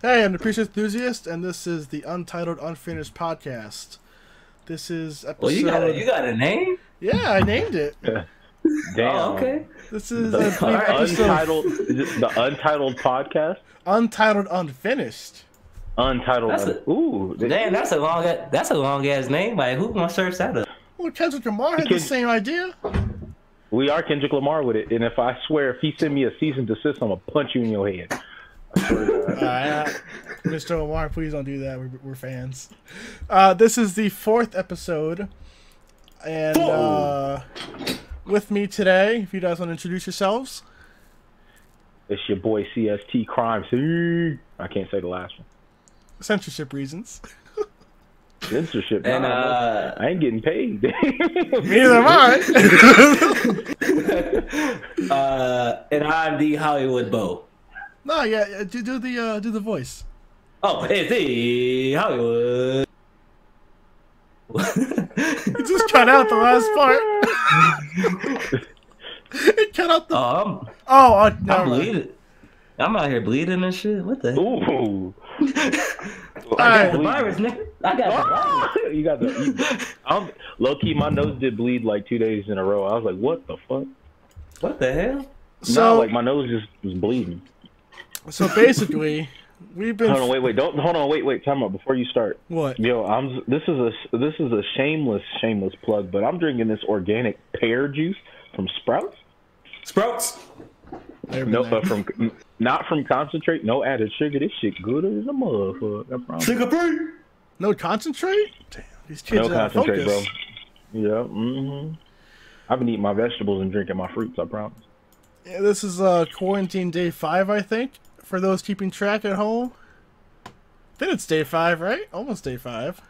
Hey, I'm the Preacher Enthusiast, and this is the Untitled, Unfinished podcast. This is episode... Well, you got a name? Yeah, I named it. Damn. Oh, okay. This is Untitled. Is it the Untitled podcast? Untitled, Unfinished. Untitled. Ooh. Damn, that's a long ass name. Like, who gonna search that up? Well, Kendrick Lamar had the same idea. We are Kendrick Lamar with it, and if I swear, if he send me a cease and desist, I'm gonna punch you in your head. Mr. Lamar, please don't do that. We're fans. This is the 4th episode, and with me today, if you guys want to introduce yourselves, it's your boy CST Crime. I can't say the last one. Censorship reasons. Censorship. And I ain't getting paid. Neither am I. And I'm the Hollywoodbo. No, yeah, do the voice. Oh, it's the Hollywood. You just cut out the last part. It cut out the. I'm bleeding. I'm out here bleeding and shit. What the heck? Ooh. I got the virus, nigga. I got the virus. You got the. Low key, my nose did bleed like 2 days in a row. I was like, what the fuck? What the hell? So, no, like my nose just was bleeding. So basically, we've been. Hold on, wait. Time out before you start. What? Yo, this is a shameless plug, but I'm drinking this organic pear juice from Sprouts. Sprouts. No, but not from concentrate. No added sugar. This shit good as a motherfucker. Sugar free. No concentrate. Damn, these kids no are concentrate, focus. bro. Yeah. I've been eating my vegetables and drinking my fruits. I promise. Yeah, this is quarantine day 5, I think. For those keeping track at home, I think it's day 5, right? Almost day 5.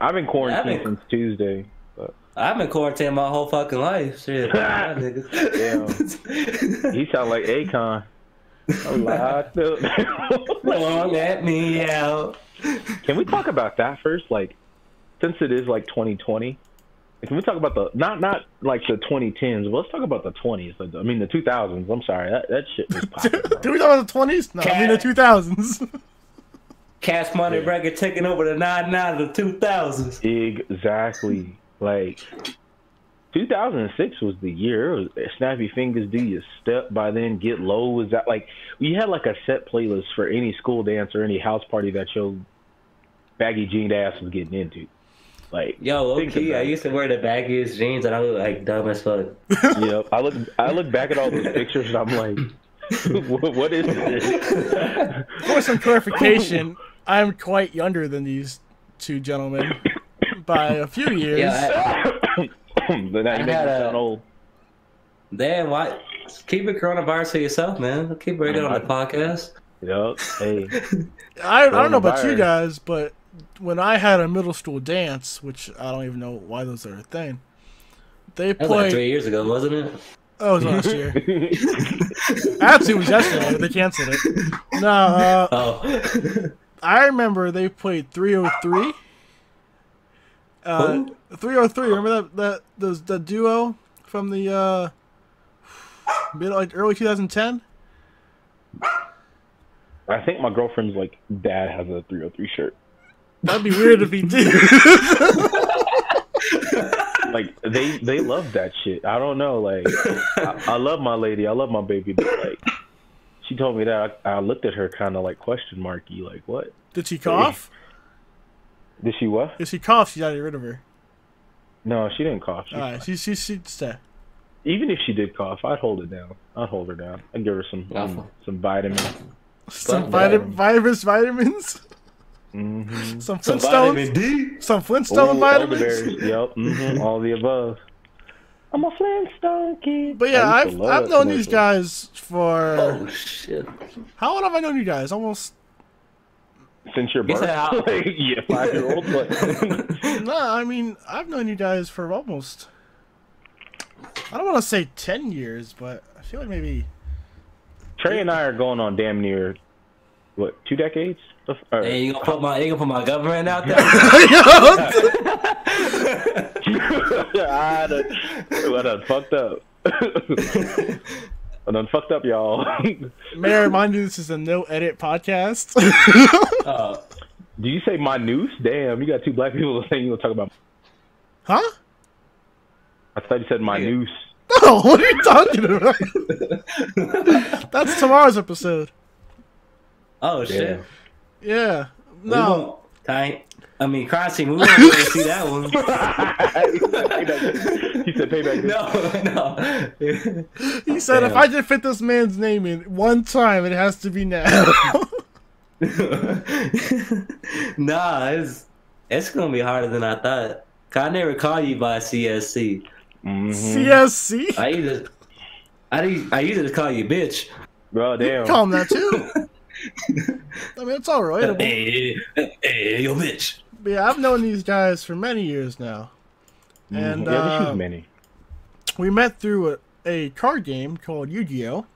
I've been quarantined since Tuesday. But... I've been quarantined my whole fucking life. Shit. Damn. He sound like Akon. I'm locked up. Don't let me out. Can we talk about that first? Like, since it is like 2020, can we talk about the not like the 2010s, but let's talk about the 20s. I mean the 2000s. I'm sorry, that shit was popping. Do we talk about the 20s? No, I mean the 2000s. Cash Money record taking over the 99 of the 2000s. Exactly. Like 2006 was the year. It was Snappy Fingers, Do Your Step. By then, Get Low was that like we had like a set playlist for any school dance or any house party that your baggy jeaned ass was getting into. Like, yo, okay, I used to wear the baggiest jeans and I look like dumb as fuck. Yep. I look back at all those pictures and I'm like, what is this? For some clarification, I'm quite younger than these two gentlemen by a few years. Yeah, but now you make me sound old. Damn, why? Keep it coronavirus to yourself, man. Keep bringing it on the podcast. Yep. Hey. I don't know about you guys, but when I had a middle school dance, which I don't even know why those are a thing, they that was played. Like 3 years ago, wasn't it? Oh, it was last year. Actually, it was yesterday. They canceled it. No. I remember they played 303. 303. Remember the duo from the early 2010. I think my girlfriend's like dad has a 303 shirt. That'd be weird if he did. Like they love that shit. I don't know. Like I love my lady. I love my baby. But like she told me that I looked at her kind of like question marky. Like what? Did she cough? Did she what? If she coughed, she got to get rid of her. No, she didn't cough. All right, she'd stay. Even if she did cough, I'd hold it down. I'd hold her down. I'd give her some vitamins. Some vitamins. Mm-hmm. Some Flintstones. Some Flintstone vitamins. Yep. All the above. I'm a Flintstone kid. But yeah, I've known these guys for. Oh shit! How long have I known you guys? Almost. Since your birth? Like, yeah, 5-year-old. But... No, I mean I've known you guys for almost. I don't want to say 10 years, but I feel like maybe. Trey and I are going on damn near, what, 2 decades? Hey, you gonna put my government out there? I done fucked up. I done fucked up, y'all. May I remind you, this is a no-edit podcast. Do you say my noose? Damn, you got two black people saying you gonna talk about. Huh? I thought you said my noose. No, what are you talking about? That's tomorrow's episode. Oh shit. Yeah. No. I mean, Crossy, we won't be able to see that one. He said payback. No. He said, if I just fit this man's name in one time, it has to be now. Nah, it's gonna be harder than I thought. I never call you by CSC. CSC? I used to call you bitch. Bro, damn. You call him that too. I mean, it's all right. Hey, yo, bitch. But yeah, I've known these guys for many years now. And many. We met through a card game called Yu-Gi-Oh!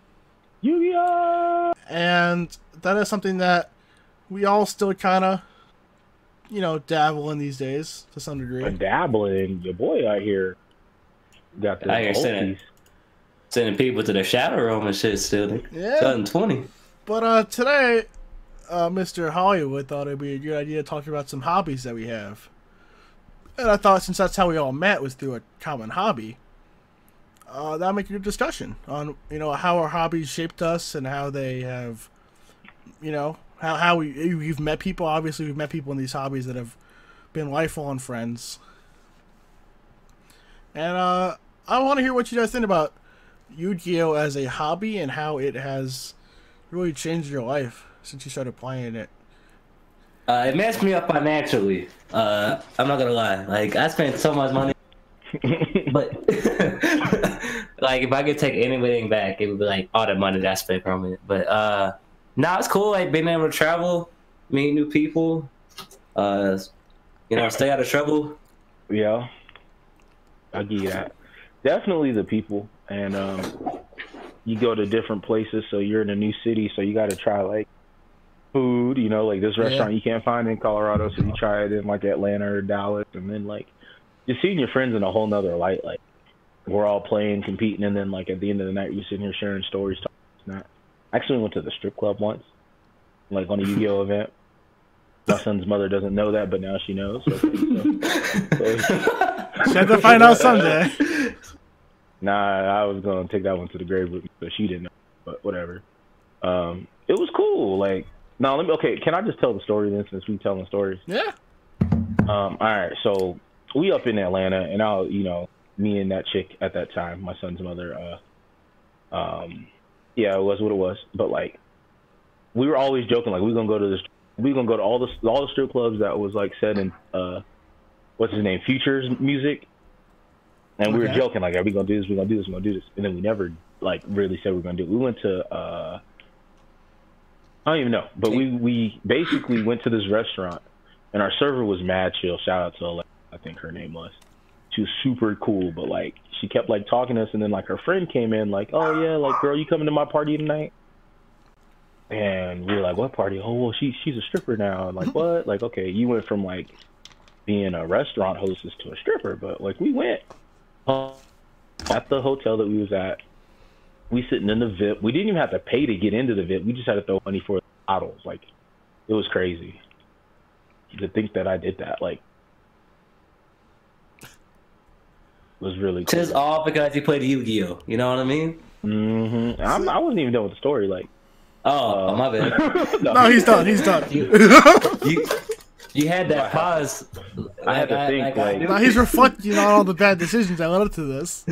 Yu-Gi-Oh! And that is something that we all still kind of, dabble in these days to some degree. Dabbling, your boy out here got the I hear sending people to the shadow room and shit still. Yeah. 2020. But today, Mr. Hollywood thought it'd be a good idea to talk about some hobbies that we have. And I thought, since that's how we all met, was through a common hobby, that'd make a good discussion on, how our hobbies shaped us and how they have, how we've met people. Obviously, we've met people in these hobbies that have been lifelong friends. And I want to hear what you guys think about Yu-Gi-Oh! As a hobby and how it has really changed your life since you started playing it. It messed me up financially. I'm not gonna lie. Like, I spent so much money, but like, if I could take anything back, it would be like all the money that I spent from it. But nah, it's cool. Like, being able to travel, meet new people, stay out of trouble. Yeah, I get that. Definitely the people, and you go to different places, so you're in a new city, so you got to try like food, like this restaurant you can't find in Colorado, so you try it in like Atlanta or Dallas, and then like you're seeing your friends in a whole nother light. Like, we're all playing, competing, and then like at the end of the night, you're sitting here sharing stories. I actually went to the strip club once, like on a Yu-Gi-Oh! Event. My son's mother doesn't know that, but now she knows. So She had to find out someday. Nah, I was gonna take that one to the grave with me, so she didn't know. But whatever. It was cool. Like, now can I just tell the story then, since we telling stories? Yeah. All right. So we up in Atlanta, and me and that chick at that time, my son's mother. Yeah, it was what it was. But like, we were always joking, like, we're gonna go to all the strip clubs that was like set in what's his name, Future's music. And we were joking, like, are we gonna do this? We're gonna do this. We're gonna do this. And then we never like really said we were gonna do it. We went to I don't even know, but we basically went to this restaurant, and our server was mad chill. Shout out to Alexa, I think her name was. She was super cool, but like she kept like talking to us, and then like her friend came in, like, oh yeah, like, girl, you coming to my party tonight? And we were like, what party? Oh, well, she's a stripper now. And like, what? Like, okay, you went from like being a restaurant hostess to a stripper, but like we went at the hotel that we was at. We sitting in the VIP. We didn't even have to pay to get into the VIP. We just had to throw money for the bottles. Like, it was crazy to think that I did that. Like, it was really cool. Just all because you played Yu-Gi-Oh! You know what I mean? Mm-hmm. I wasn't even done with the story. Like, oh, my bad. No, he's done. He's done. You had that pause. I had to think. No, he's reflecting on all the bad decisions that led up to this.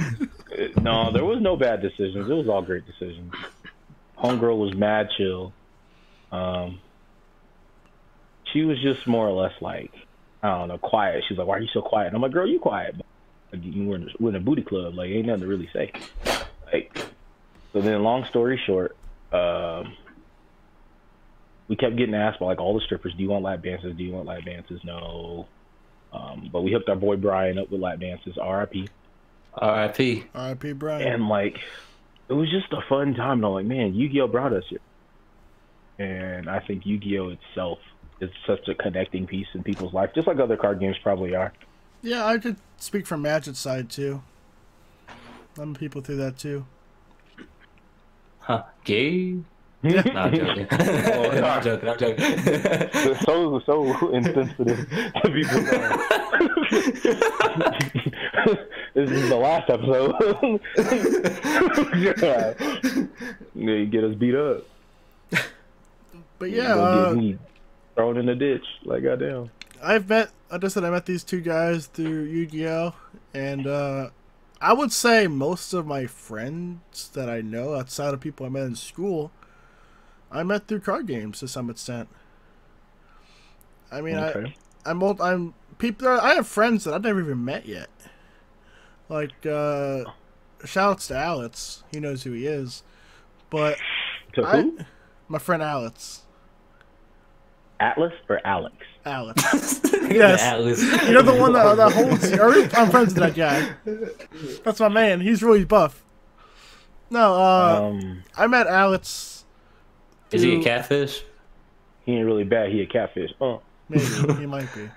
No, there was no bad decisions. It was all great decisions. Homegirl was mad chill. She was just more or less like, I don't know, quiet. She's like, why are you so quiet? And I'm like, girl, you quiet. Like, we're in a booty club. Like, ain't nothing to really say. Like, so then, long story short, we kept getting asked by like all the strippers, do you want lap dances? Do you want lap dances? No. But we hooked our boy Brian up with lap dances. R.I.P. R.I.P. R.I.P. Brian. And like, it was just a fun time. And I'm like, man, Yu-Gi-Oh! Brought us here. And I think Yu-Gi-Oh! Itself is such a connecting piece in people's life, just like other card games probably are. Yeah, I could speak from Magic's side too. I'm people through that too. Huh? Gay? No, I'm joking. No, I'm joking. I'm joking. So insensitive to people. This is the last episode. Yeah, you get us beat up. But yeah, get me thrown in the ditch. Like, goddamn. I just said I met these two guys through Yu-Gi-Oh! And I would say most of my friends that I know outside of people I met in school, I met through card games to some extent. I mean, Okay. I have friends that I've never even met yet. Like, shoutouts to Alex. He knows who he is. But To who? My friend Alex. Atlas or Alex? Alex. Yes. Atlas. You know the one that holds. I'm friends with that guy. That's my man. He's really buff. No, I met Alex. Is he a catfish? He ain't really bad. He a catfish. Maybe he might be.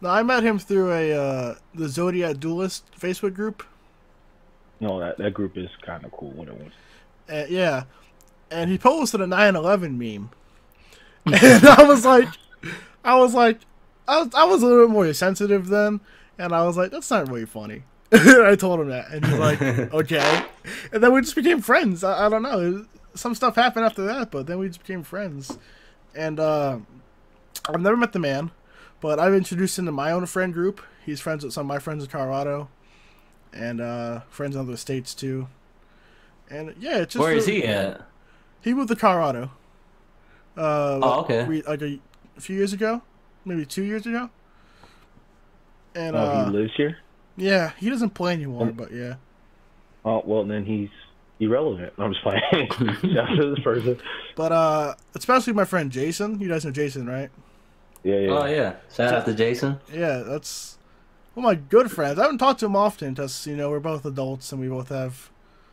No, I met him through the Zodiac Duelist Facebook group. No, that group is kind of cool when it was. Yeah, and he posted a 9/11 meme, and I was a little bit more sensitive then, and I was like, that's not really funny. I told him that, and he's like, okay, and then we just became friends. I don't know, some stuff happened after that, but then we just became friends, and I've never met the man, but I've introduced him to my own friend group. He's friends with some of my friends in Colorado, and friends in other states too. And yeah, it's just Where is he at? He moved to Colorado. Oh, okay. Like a few years ago, maybe 2 years ago. And he lives here? Yeah, he doesn't play anymore, but yeah. Oh, well, then he's irrelevant. I'm just playing. Shout out to this person. But especially my friend Jason. You guys know Jason, right? Yeah. Oh, yeah. Shout out to Jason. Yeah, that's one of my good friends. I haven't talked to him often because, we're both adults and we both have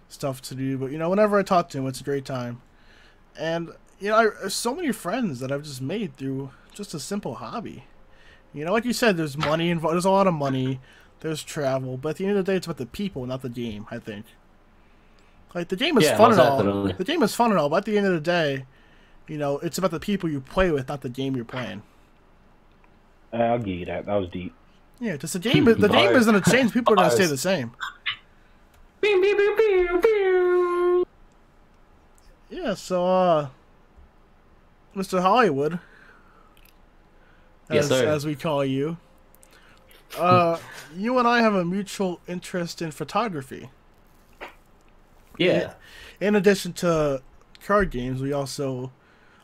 stuff to do. But, whenever I talk to him, it's a great time. And, I have so many friends that I've just made through just a simple hobby. Like you said, there's money involved. There's a lot of money. There's travel. But at the end of the day, it's about the people, not the game, I think. Like, the game is fun and all. Definitely. The game is fun and all, but at the end of the day, it's about the people you play with, not the game you're playing. I'll give you that. That was deep. Yeah, just the game is going to change. People are going to stay the same. Yeah, so, Mr. Hollywood, yes, sir. as we call you, you and I have a mutual interest in photography. Yeah. In addition to card games, we also,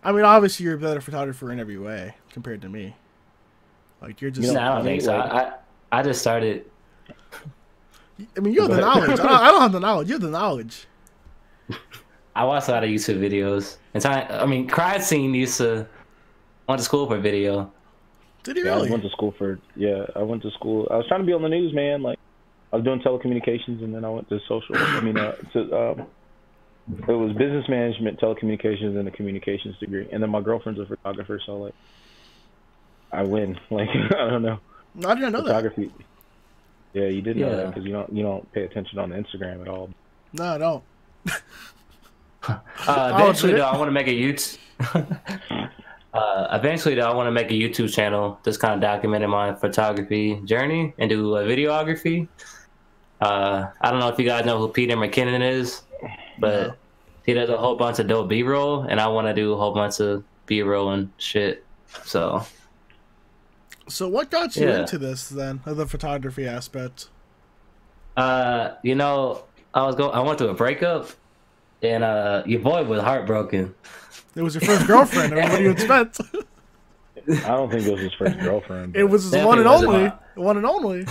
obviously you're a better photographer in every way compared to me. Like, you're just... No, I don't think so. I just started... you have the knowledge. I don't have the knowledge. You have the knowledge. I watched a lot of YouTube videos. And Crime Scene went to school for video. Did he really? I went to school I went to school. I was trying to be on the news, man. Like, I was doing telecommunications, and then I went to social. It was business management, telecommunications, and a communications degree. And then my girlfriend's a photographer, so, like, I win. Like, I don't know. I didn't know photography. Yeah, you didn't know that Yeah. because you don't pay attention on the Instagram at all. No, I don't. Eventually, though, I want to make a YouTube. I want to make a YouTube channel just kind of documenting my photography journey and do videography. I don't know if you guys know who Peter McKinnon is, but he does a whole bunch of dope B-roll, and I want to do a whole bunch of B-roll and shit. So what got you into this then, of the photography aspect? I went through a breakup, and your boy was heartbroken. It was your first girlfriend. What do you expect? I don't think it was his first girlfriend. It was his one and only. One and only.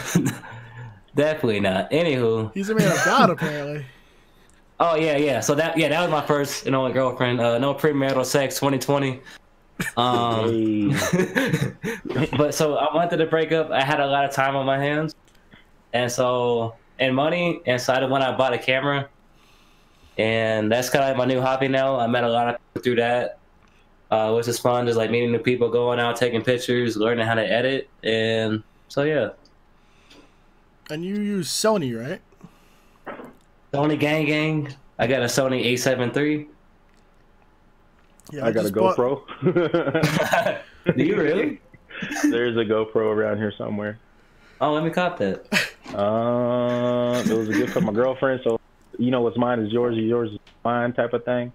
Definitely not. Anywho, he's a man of God, apparently. Oh yeah. So that was my first and only girlfriend. No premarital sex, 2020. But so I went through the breakup. I had a lot of time on my hands, and money. And so when I bought a camera, and that's kind of like my new hobby now. I met a lot of people through that, which is fun. Just like meeting new people, going out, taking pictures, learning how to edit, and so yeah. And you use Sony, right? Sony gang. I got a Sony A7 III. Yeah, I got a just bought- GoPro. Do you really? There's a GoPro around here somewhere. Oh, let me cop that. It was a gift from my girlfriend, so you know what's mine is yours is mine type of thing.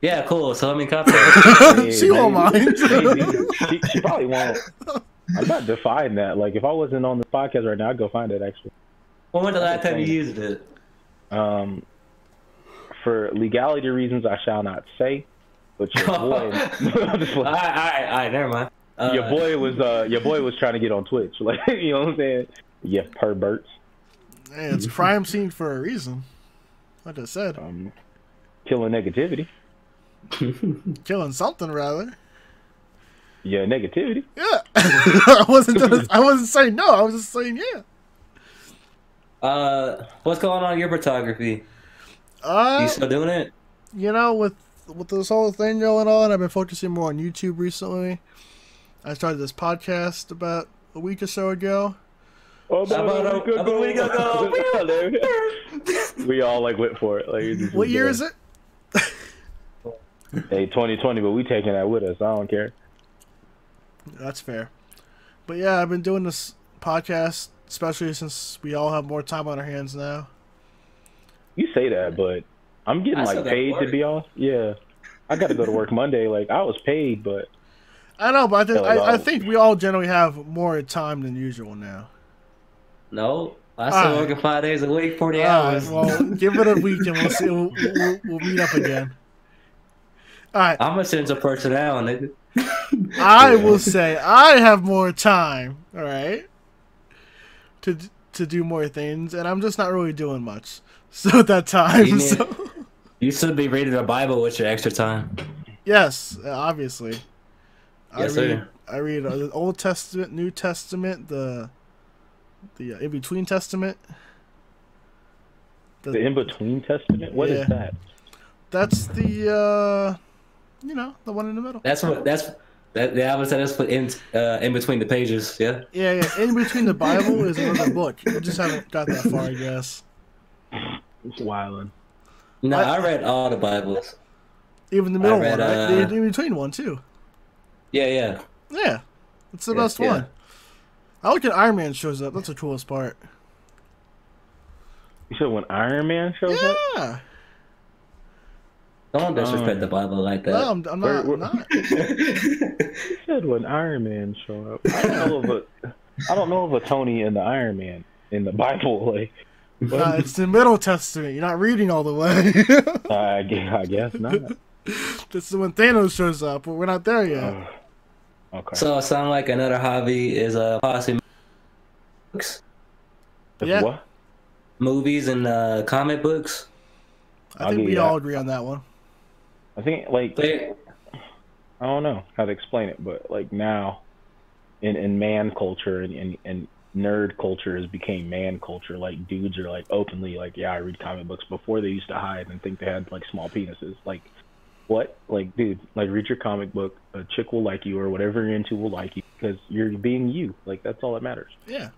Yeah, cool. So let me cop that. Yeah, She won't mind. maybe. She probably won't. I'm not defying that. Like, if I wasn't on the podcast right now, I'd go find it, actually. When was the last time you used it? For legality reasons, I shall not say. But your boy, all right, never mind. your boy was trying to get on Twitch, like, you know what I'm saying? Yeah, perverts. Hey, it's a crime scene for a reason. Like I said, Killing negativity. killing something rather. Yeah, negativity. Yeah, I wasn't saying no. I was just saying yeah. What's going on in your photography? You still doing it? You know, with this whole thing going on, I've been focusing more on YouTube recently. I started this podcast about a week or so ago. About a week ago. We all like went for it. Like, What year is it? Hey, 2020, but we taking that with us. I don't care. That's fair. But yeah, I've been doing this podcast, especially since we all have more time on our hands now. You say that, but I'm getting like paid to be off. Yeah, I got to go to work Monday. Like, I was paid, but I know, but I think we all generally have more time than usual now. No, I still working 5 days a week, 40 hours. Well, give it a week and we'll see. We'll meet up again. All right. I'm a sense of personnel, nigga. I will say I have more time. All right. To do more things, and I'm just not really doing much. So at that time, you should be reading the Bible with your extra time. Yes, obviously. Yes, sir. I read the Old Testament, New Testament, the In Between Testament. The In Between Testament. What is that? That's the the one in the middle. That's I would say that's put in between the pages. Yeah. Yeah. In Between the Bible is another book. You just haven't got that far, I guess. It's wildin'. No, I read all the Bibles. Even the middle one, right? The In Between one too. Yeah. Yeah, it's the best one. I like when Iron Man shows up. That's the coolest part. You said when Iron Man shows up? Yeah. Don't disrespect the Bible like that. No, I'm not. You said when Iron Man showed up. I don't know of a Tony and the Iron Man in the Bible. Like, it's the Middle Testament. You're not reading all the way. I guess not. This is when Thanos shows up, but we're not there yet. Okay. So it sounds like another hobby is possibly books. Yeah. What? Movies and comic books. I think we all agree on that one. I think, like, I don't know how to explain it, but like now, in man culture and nerd culture has became man culture. Like, dudes are like openly like, yeah, I read comic books. Before they used to hide and think they had like small penises. Like, what? Like, dude, like, read your comic book. A chick will like you, or whatever you're into will like you, because you're being you. Like, that's all that matters. Yeah.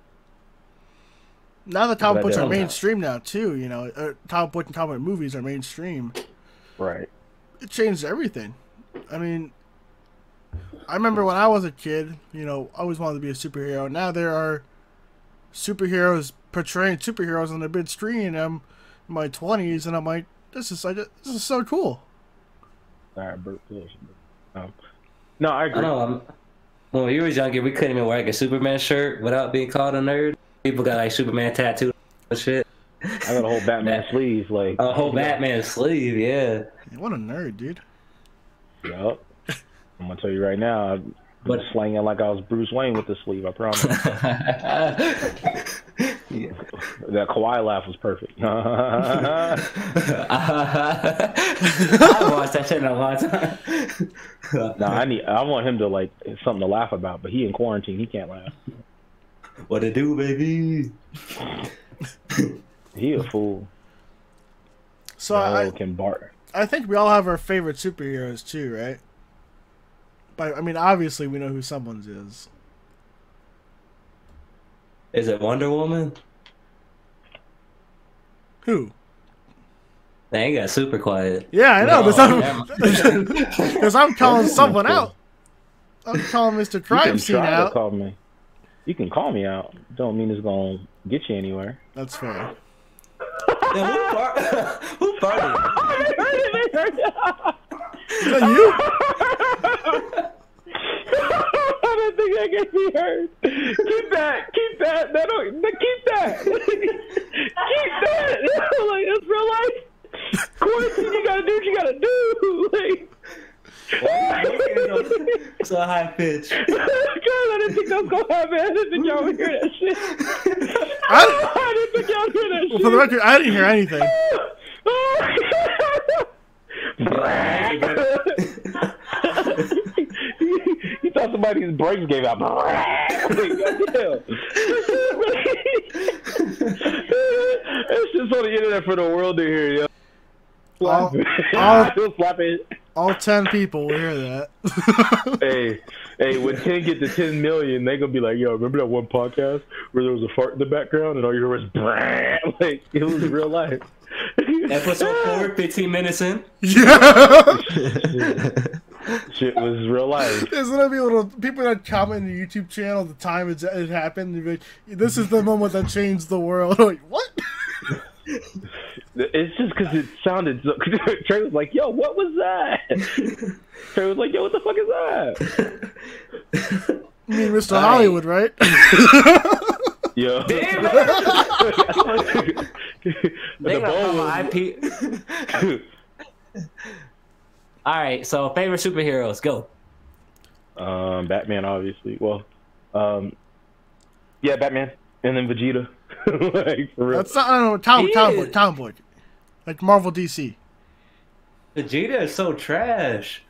Now the comic books are mainstream now too. You know, comic book and comic movies are mainstream. Right. It changed everything. I mean, I remember when I was a kid, you know, I always wanted to be a superhero. Now there are superheroes portraying superheroes on the big screen. I'm in my 20s, and I'm like, this is so cool. All right, Bert. No, I agree. I know. When we were younger, we couldn't even wear like a Superman shirt without being called a nerd. People got like Superman tattooed and shit. I got a whole Batman sleeve, like a whole Batman sleeve. Yeah. What a nerd, dude. Yup. I'm gonna tell you right now, I'm slanging like I was Bruce Wayne with the sleeve. I promise. That Kawhi laugh was perfect. I watched that shit in a long time. No, I want him to like something to laugh about, but he in quarantine, he can't laugh. What it do, baby? He a fool. So I think we all have our favorite superheroes too, right? But I mean, obviously we know who someone's is. Is it Wonder Woman? Who? Dang, you got super quiet. Yeah, I know. Oh, Because I'm calling someone out. I'm calling Mr. You Crime can Scene try to out. call me. You can call me out. Don't mean it's gonna get you anywhere. That's fair. Yeah, who farted? Is that you? I don't think that can be heard. Keep that. Keep that. Keep that. Keep that. Like, it's real life. Quarantine, you gotta do what you gotta do. Like, so high pitch. God, I didn't think I was gonna happen. I didn't think y'all would hear that shit. I didn't think y'all would hear that shit. For the record, I didn't hear anything. You thought somebody's brakes gave out. It's just on the internet for the world to hear, yo. All 10 people will hear that. hey, when 10 get to 10 million, they gonna be like, yo, remember that one podcast where there was a fart in the background and all you heard was like, it was real life. Episode 4, 15 minutes in. Yeah. Shit was real life. There's gonna be little people that comment in the YouTube channel the time it happened. And be like, this is the moment that changed the world. Like, what? It's just because it sounded so. Trey was like, yo, what was that? Trey was like, yo, what the fuck is that? You mean Mr. Hollywood, right? Yo. Damn it! They gonna my IP. Alright, so favorite superheroes, go. Batman, obviously. Well, yeah, Batman. And then Vegeta. Like, for real. That's not, I don't know, Tom Boy. Like Marvel DC. Vegeta is so trash.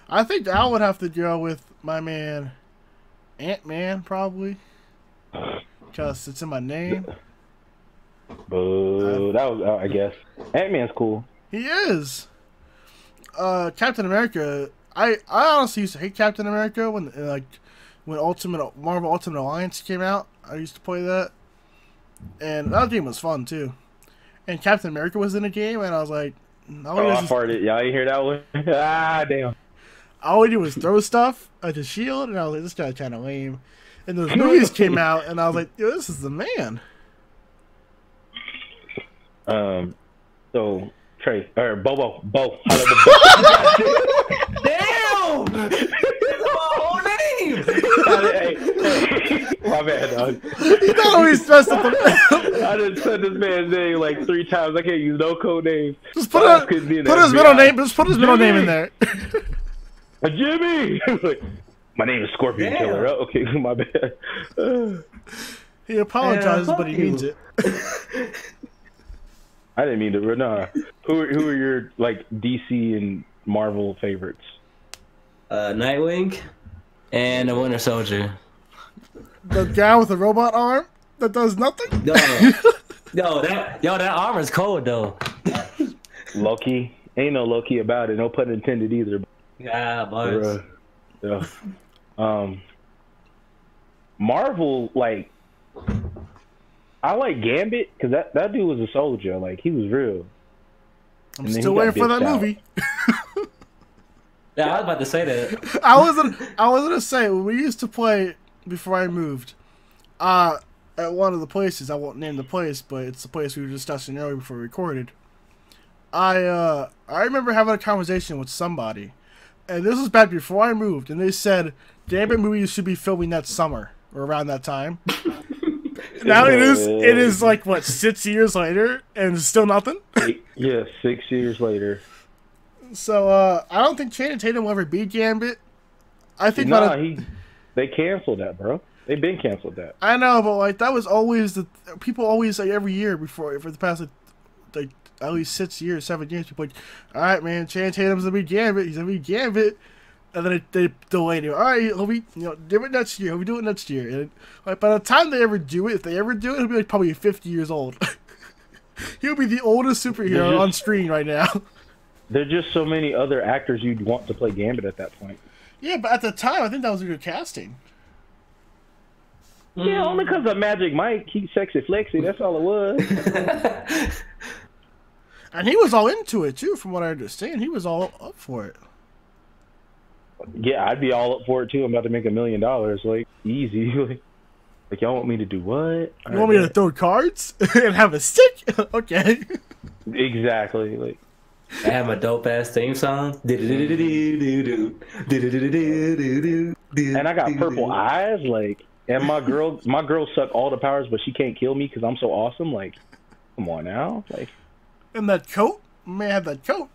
I think I would have to go with my man Ant-Man, probably. Because it's in my name. Boo. That was, I guess. Ant-Man's cool. He is. Captain America. I honestly used to hate Captain America when Marvel Ultimate Alliance came out. I used to play that, and that game was fun too. And Captain America was in the game, and I was like, I farted. Y'all you hear that one? Ah, damn. All we did was throw stuff at the shield, and I was like, this guy's kind of lame. And those movies came out, and I was like, yo, this is the man. So Trey or Bo. Damn! That's my whole name! My bad, dog. You thought always stressed up the I just said this man's name like 3 times. I can't use no code names. Just put his middle name. Just put his middle name in there. Jimmy. My name is Scorpion Killer. Oh, okay, my bad. He apologizes, but he means it. I didn't mean to. Nah. Who are your like DC and Marvel favorites? Nightwing and the Winter Soldier. The guy with the robot arm that does nothing. That armor's cold though. Loki. Ain't no Loki about it. No pun intended either. Yeah, boys. Yeah. Marvel, like, I like Gambit because that dude was a soldier. Like, he was real. I'm still waiting for that movie. Yeah, I was about to say that. I was gonna say when we used to play before I moved. At one of the places, I won't name the place, but it's the place we were discussing earlier before we recorded. I remember having a conversation with somebody, and this was back before I moved, and they said Gambit movies should be filming that summer or around that time. Now it is like what, 6 years later and still nothing. Yeah, 6 years later. So I don't think Channing Tatum will ever be Gambit. I think they canceled that, bro. They've been canceled that. I know, but like that was always people always like every year before for the past like at least 6 years, 7 years. People like, all right, man, Channing Tatum's gonna be Gambit. He's gonna be Gambit. And then they delayed it. All right, he'll be, do it next year. He'll be doing it next year. And like by the time they ever do it, if they ever do it, he'll be like probably 50 years old. He'll be the oldest superhero on screen right now. There's just so many other actors you'd want to play Gambit at that point. Yeah, but at the time, I think that was a good casting. Yeah, only because of Magic Mike. He's sexy flexy. That's all it was. And he was all into it too, from what I understand. He was all up for it. Yeah, I'd be all up for it too. I'm about to make $1 million. Like, easy. Like, y'all want me to do what? You want me to throw cards and have a stick? Okay. Exactly. Like, I have my dope ass theme song. And I got purple eyes. Like, and my girl suck all the powers, but she can't kill me because I'm so awesome. Like, come on now. Like, and that coat? Man had that coat.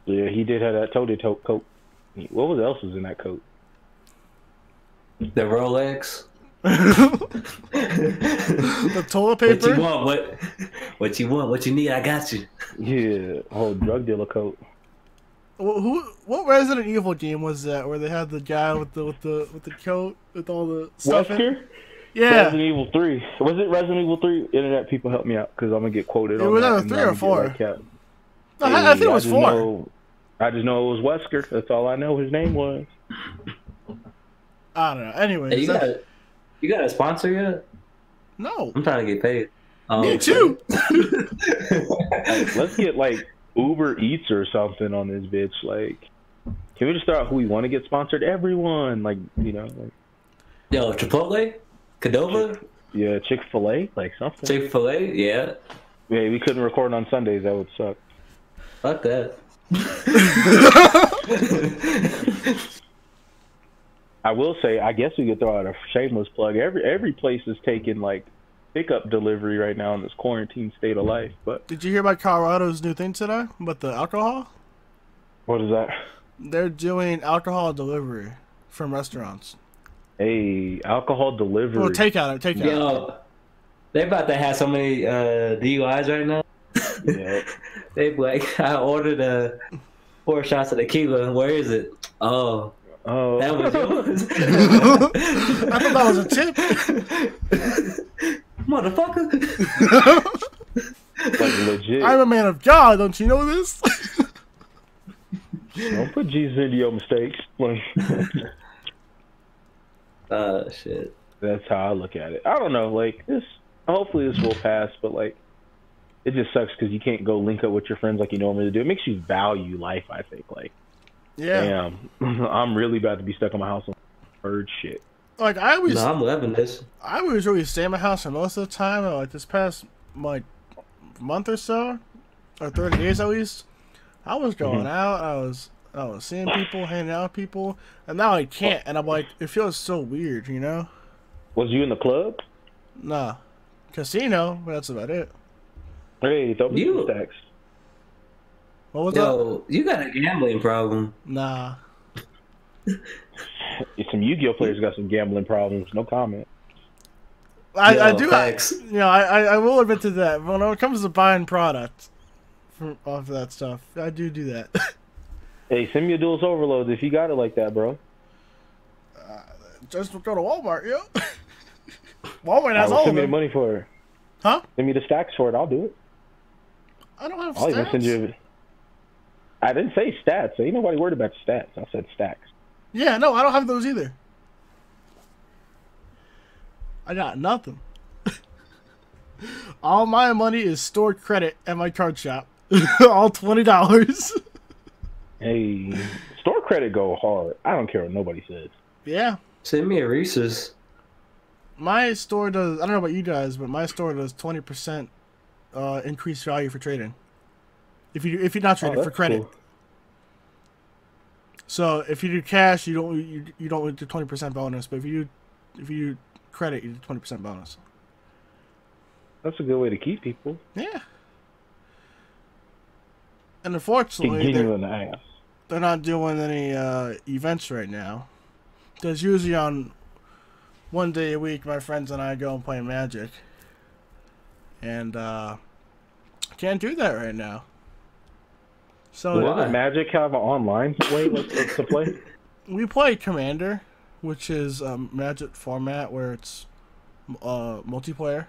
Yeah, he did have that toady coat. What else was in that coat? The Rolex. The toilet paper. What you want? What you need? I got you. Yeah, whole drug dealer coat. What Resident Evil game was that where they had the guy with the coat with all the stuff in it? Yeah. Resident Evil 3. Was it Resident Evil 3? Internet people help me out because I'm gonna get quoted. It on was that either 3 or 4. No, hey, I think it was 4. I just know it was Wesker. That's all I know his name was. I don't know. Anyway, hey, you got a sponsor yet? No. I'm trying to get paid. Me too. Let's get like Uber Eats or something on this bitch. Like, can we just start who we want to get sponsored? Everyone, like, you know. Like, yo, Chipotle, Cadova. Yeah, Chick-fil-A, like something. Chick-fil-A, yeah. Yeah, we couldn't record on Sundays. That would suck. Fuck that. I will say, I guess we could throw out a shameless plug. Every place is taking like pickup delivery right now in this quarantine state of life. But did you hear about Colorado's new thing today about the alcohol? What is that? They're doing alcohol delivery from restaurants. Hey, alcohol delivery. Well, takeout. Yo, they about to have so many DUIs right now. Yeah. They like, I ordered 4 shots of tequila. Where is it? Oh, that was yours. I thought that was a tip. Motherfucker. Like legit. I'm a man of God. Don't you know this? Don't put Jesus into your mistakes. Like, shit. That's how I look at it. I don't know. Like this. Hopefully this will pass, but like. It just sucks because you can't go link up with your friends like you normally do. It makes you value life, I think. Like, yeah. Damn, I'm really about to be stuck in my house on bird shit. Like, I'm loving this. I always really stay in my house for most of the time. Like, this past, like, month or so, or 30 days at least, I was going out. I was seeing people, hanging out with people, and now I can't. And I'm like, it feels so weird, you know? Was you in the club? Nah. Casino, but that's about it. Hey, throw me some stacks. What was that? You got a gambling problem. Nah. Some Yu-Gi-Oh players got some gambling problems. No comment. I do. I will admit to that. When it comes to buying products off of that stuff, I do that. Hey, send me a Duel's Overload if you got it like that, bro. Just go to Walmart, yo. Walmart has all of them. Send me the money for it. Huh? Send me the stacks for it. I'll do it. I don't have I'll stats. even send you. I didn't say stats. Ain't nobody worried about the stats. I said stacks. Yeah, no, I don't have those either. I got nothing. All my money is stored credit at my card shop. All $20. Hey, store credit go hard. I don't care what nobody says. Yeah. Send me a Reese's. My store does, I don't know about you guys, but my store does 20% increased value for trading. If you're not trading for credit. Cool. So if you do cash, you don't do 20% bonus, but if you do credit, you do 20% bonus. That's a good way to keep people. Yeah. And unfortunately, they're not doing any events right now. Because usually on one day a week, my friends and I go and play Magic. And can't do that right now. So doesn't Magic have an online way to play? We play Commander, which is a Magic format where it's multiplayer.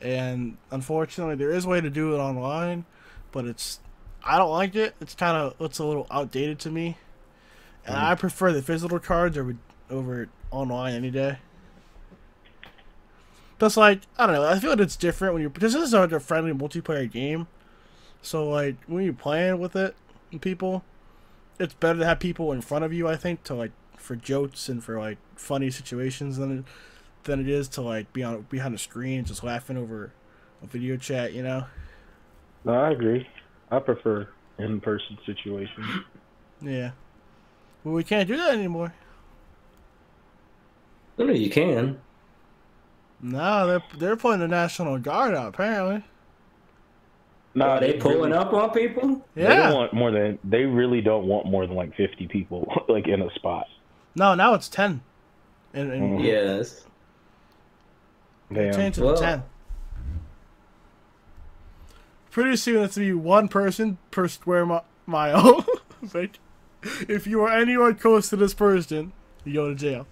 And unfortunately, there is a way to do it online, but I don't like it. It's a little outdated to me, and I prefer the physical cards over online any day. That's like, I don't know. I feel like it's different when this is like a friendly multiplayer game. So like when you're playing with it and people, it's better to have people in front of you. I think to like for jokes and for like funny situations than it is to like be on behind a screen just laughing over a video chat. You know. No, I agree. I prefer in-person situations. Yeah. Well, we can't do that anymore. I mean, you can. No, they're putting the National Guard out apparently. No, Are they pulling up on people? Yeah. They don't want more than. They really don't want more than like 50 people like in a spot. No, now it's 10. And Yes. they Damn. changed it to 10. Pretty soon it's to be one person per square mile. Like, if you are anywhere close to this person, you go to jail.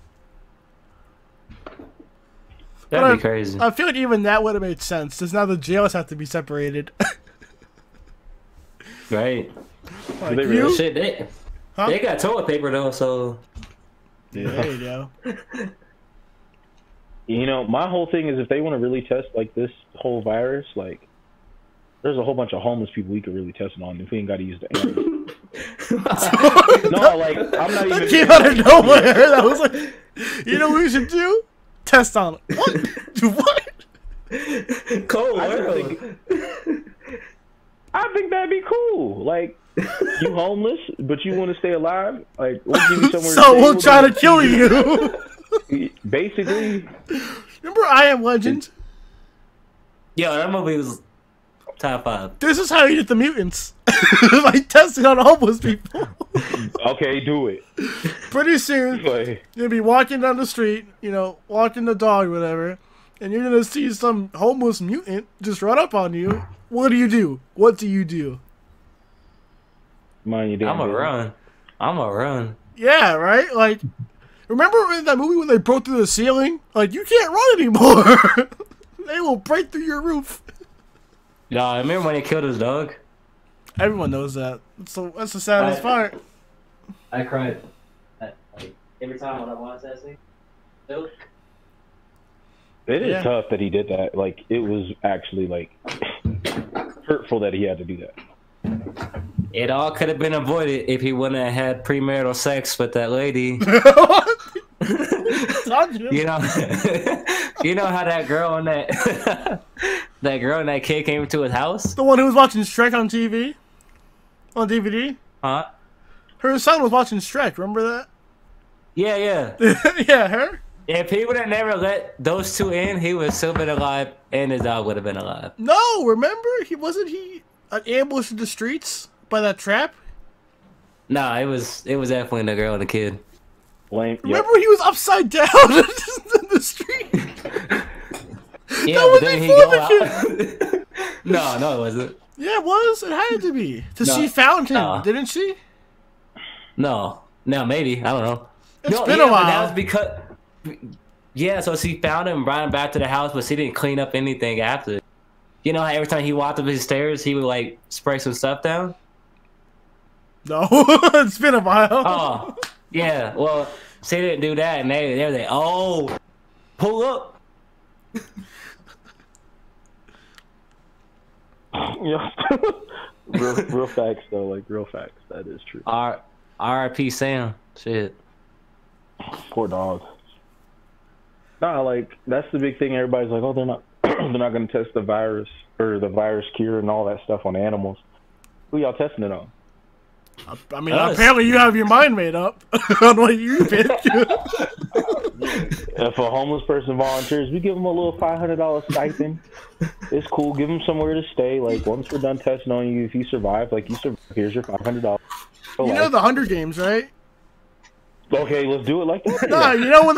That'd be crazy. I feel like even that would have made sense, because now the jails have to be separated. Right. Like They you? Shit, they got toilet paper though, so. Yeah, there you go. You know, my whole thing is if they want to really test like this whole virus, like there's a whole bunch of homeless people we could really test it on if we ain't got to use the animals. No, like I'm not even. That came out of nowhere. That was like, you know what we should do? Test on it. What? What? Cold I world. think that'd be cool. Like, you homeless, but you want to stay alive? Like, we'll give you somewhere to So stay. we'll try to kill you. Basically. Remember I Am Legend? Yo, that movie was top 5. This is how you get the mutants. Like testing on homeless people. Okay, do it. Pretty soon, Like, you'll be walking down the street, you know, walking the dog, whatever, and you're gonna see some homeless mutant just run up on you. What do you do? What do you do? mind you, damn I'm a business. run. I'm a run. Yeah, right? Like, remember in that movie when they broke through the ceiling? Like, you can't run anymore. They will break through your roof. Yo, I remember when they killed his dog? Everyone knows that. So that's the saddest part. I cried. Like, every time when I watch that scene. It is Yeah. tough that he did that. Like, it was actually, like, hurtful that he had to do that. It all could have been avoided if he wouldn't have had premarital sex with that lady. You know, you know how that girl and that girl and that kid came to his house? The one who was watching Shrek on TV? On DVD? Huh? Her son was watching Shrek, remember that? Yeah, yeah. Yeah, her? If he would have never let those two in, he would have still been alive, and his dog would have been alive. No, remember? He ambushed in the streets by that trap? Nah, it was definitely the girl and the kid. Lame. Yep. Remember he was upside down in the street? Yeah, That but was then he before go the out. No, it wasn't. Yeah, it was. It had to be. No. She found him, No. didn't she? No, maybe I don't know. It's No, been yeah, a while. But that was because. Yeah, so she found him, brought him back to the house, but she didn't clean up anything after. You know how every time he walked up his stairs, he would like spray some stuff down. No, it's been a while. Oh, yeah. Well, she didn't do that, and they were like, "Oh, pull up." Yeah. real facts though, like real facts. That is true. R.I.P. Sam. Shit. Poor dog. Nah, like that's the big thing. Everybody's like, oh, they're not going to test the virus or the virus cure and all that stuff on animals. Who y'all testing it on? I mean, Us. apparently you have your mind made up on what you pick. If a homeless person volunteers, we give them a little $500 stipend. It's cool. Give them somewhere to stay. Like once we're done testing on you, if you survive, like you survive, here's your $500. You know the Hunger Games, right? Okay, let's do it like that. Nah, you know when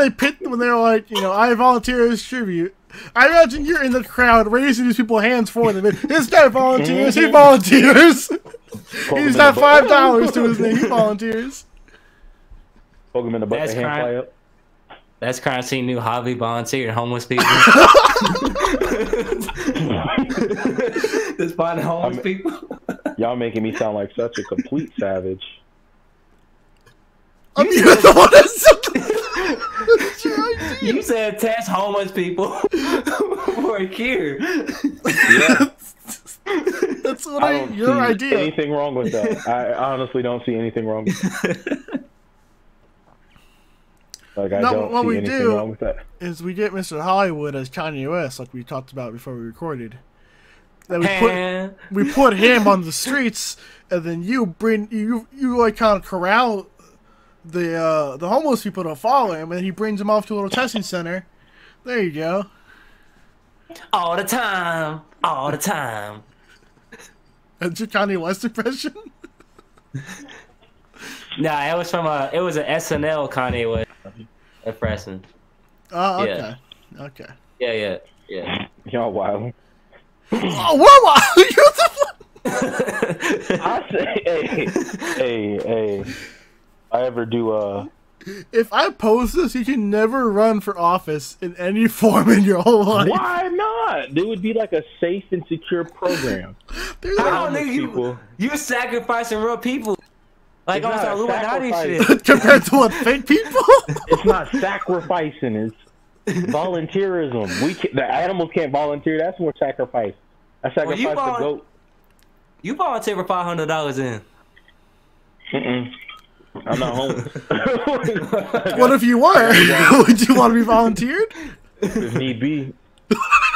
they're like, you know, I volunteer as tribute. I imagine you're in the crowd raising these people's hands for them. This guy volunteers. He volunteers. He's got $5 to his name. He volunteers. Poke him in the butt. That's The hand crime. fly up. That's crime scene new hobby volunteer homeless people. Just finding homeless people. Y'all making me sound like such a complete savage. I mean, you're the one that said You said test homeless people. for a cure. Yeah. That's what I don't your see idea. anything wrong with that. I honestly don't see anything wrong with that. Like, I No, don't what see we anything do wrong with that. is we get Mr. Hollywood as Kanye West, like we talked about before we recorded. Then we put him on the streets, and then you like kind of corral the homeless people to follow him, and he brings them off to a little testing center. There you go. All the time. All the time. That's your Kanye West impression? Nah, it was from it was an SNL Kanye West impression. Oh, okay. Yeah. Okay. Yeah. Y'all wild. Oh, what? I say, hey. I ever do If I post this, you can never run for office in any form in your whole life. why not? There would be like a safe and secure program. There's How homeless nigga, people. you sacrificing real people. Like It's on some not Illuminati sacrifice. shit. compared to what, fake people? It's not sacrificing. It's volunteerism. The animals can't volunteer. That's more sacrifice. I sacrifice the goat. You volunteer for $500 in. I'm not homeless. What if you were? Would you want to be volunteered? If need be.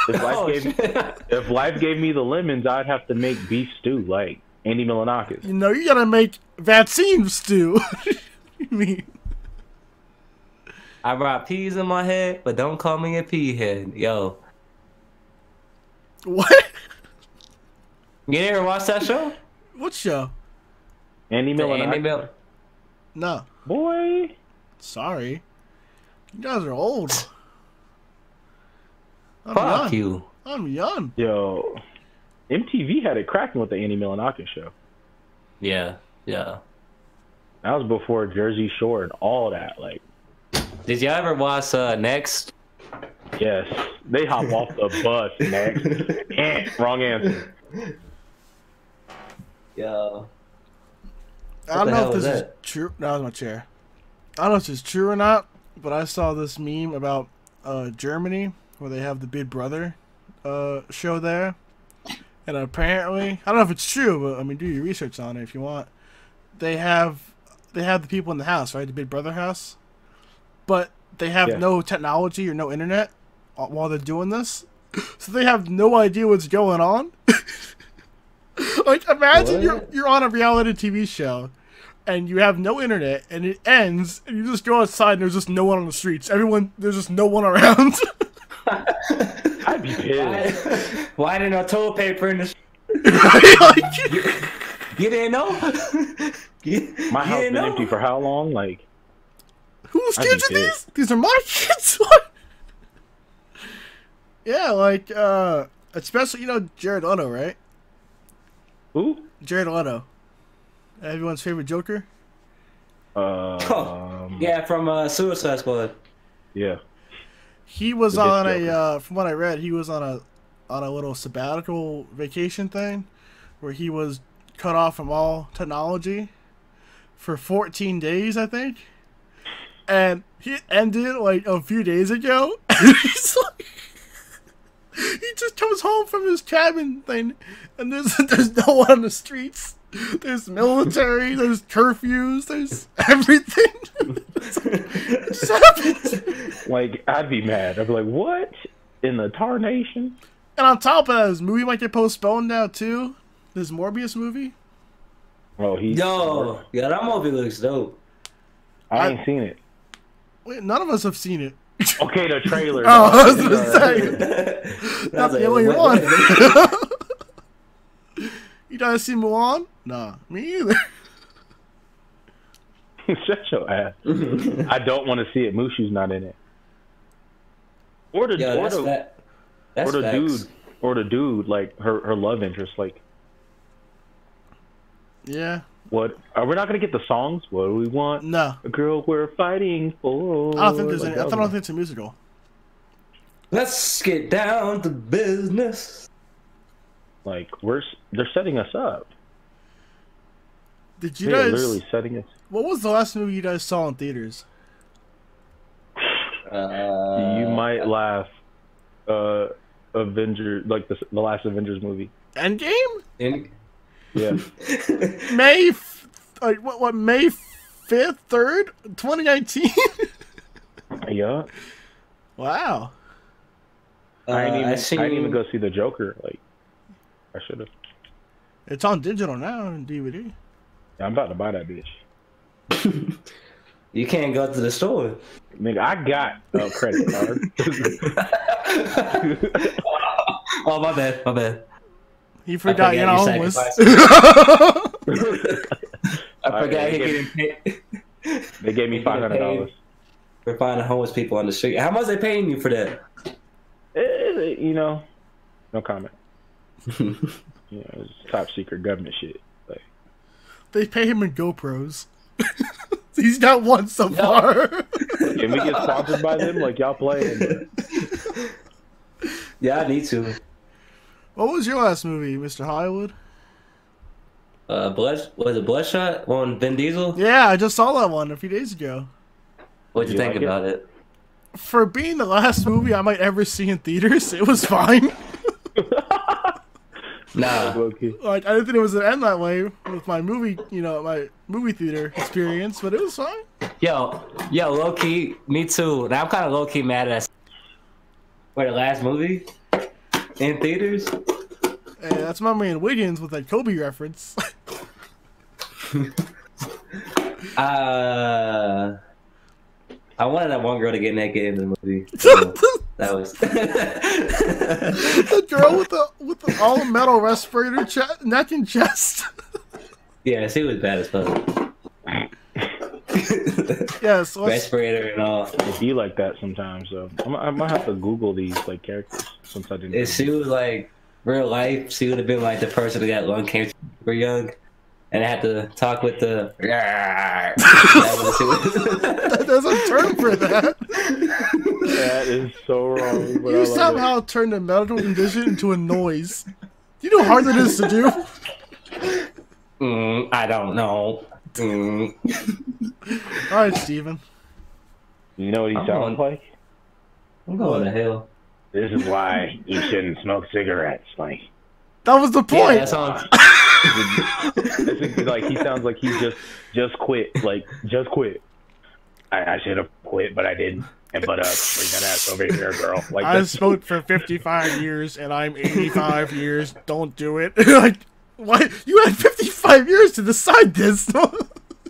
If life gave me the lemons, I'd have to make beef stew like Andy Milonakis. You know, you gotta make vaccine stew. You mean? I brought peas in my head, but don't call me a pea head. Yo. What? You ever watch that show? What show? Andy Milonakis. No. Boy. Sorry. You guys are old. I'm Fuck young. you. I'm young. Yo. MTV had it cracking with the Andy Milonakis show. Yeah. That was before Jersey Shore and all that. Like, did y'all ever watch Next? yes. They hop off the bus next. Wrong answer. Yo. I don't know if this is true. No, that was my chair. I don't know if this is true or not, but I saw this meme about Germany where they have the Big Brother show there. And apparently, I don't know if it's true, but I mean, do your research on it if you want. They have the people in the house, right? The Big Brother house. But they have no technology or no internet while they're doing this. So they have no idea what's going on. Like, imagine you're on a reality TV show and you have no internet and it ends and you just go outside and there's just no one on the streets. There's just no one around. I'd be pissed. Why didn't no toilet paper in the You didn't know? My house been empty for how long? Like, whose kids are these? These are my kids. What? Yeah, like especially, you know, Jared Leto, right? Who? Jared Leto, everyone's favorite Joker. Yeah, from Suicide Squad. Yeah. He was on a from what I read, he was on a little sabbatical vacation thing where he was cut off from all technology for 14 days, I think. And he ended like a few days ago. He's like, he just comes home from his cabin thing and there's no one on the streets. There's military, there's curfews, there's everything. It just happened. Like, I'd be mad. I'd be like, what in the tarnation? And on top of that, his movie might get postponed now too. This Morbius movie. Oh, yeah, that movie looks dope. I ain't seen it. Wait, none of us have seen it. Okay, the trailer. Oh, I was gonna say. Not the only one. You guys see Mulan? Nah, me either. Shut your ass. I don't want to see it. Mushu's not in it. Or the dude, like her love interest, like. Yeah. What? Are we not gonna get the songs? What do we want? No. A girl we're fighting for. I don't think there's any. I don't think it's a musical. Let's get down to business. Like they're setting us up. Did you They're guys? literally setting us. What was the last movie you guys saw in theaters? You might laugh. Avengers, like the last Avengers movie. Endgame? Yeah. May 5th, 3rd, 2019? Yeah. Wow. I didn't even go see the Joker. Like, I should have. It's on digital now and DVD. Yeah, I'm about to buy that bitch. You can't go to the store. Nigga, I got a credit card. Oh, my bad. He forgot you're not homeless. I forgot he getting paid. They gave me $500 for finding homeless people on the street. How much are they paying you for that? You know, no comment. You know, it's top secret government shit. Like, they pay him in GoPros. He's got one so far. Can we get sponsored by them? Like, y'all playing? Yeah, I need to. What was your last movie, Mr. Hollywood? Was it Bloodshot on Vin Diesel? Yeah, I just saw that one a few days ago. What'd you think about it? For being the last movie I might ever see in theaters, it was fine. Nah. Like, I didn't think it was gonna end that way with my movie, my movie theater experience, but it was fine. Yo, low key, me too. Now I'm kind of low key mad at the last movie in theaters. Hey, that's my man Wiggins with that Kobe reference. I wanted that one girl to get naked in the movie. So that was the girl with the all metal respirator neck and chest. Yeah, she was bad as fuck. Yes, respirator and all. It be like that sometimes. So I might have to Google these like characters since I didn't. If she was like real life, she would have been like the person that got lung cancer super young. And I had to talk with the. There's a term for that. That is so wrong. You somehow turned a medical condition into a noise. You know how hard that is to do? I don't know. Alright, Steven. You know what he sounds like? I'm going to hell. This is why you shouldn't smoke cigarettes, like. That was the point. Yeah, that sounds. Like he sounds like he just quit. Like just quit. I should have quit, but I didn't. And bring that ass over here, girl. Like I smoked for 55 years, and I'm 85 years. Don't do it. Like, why? You had 55 years to decide this.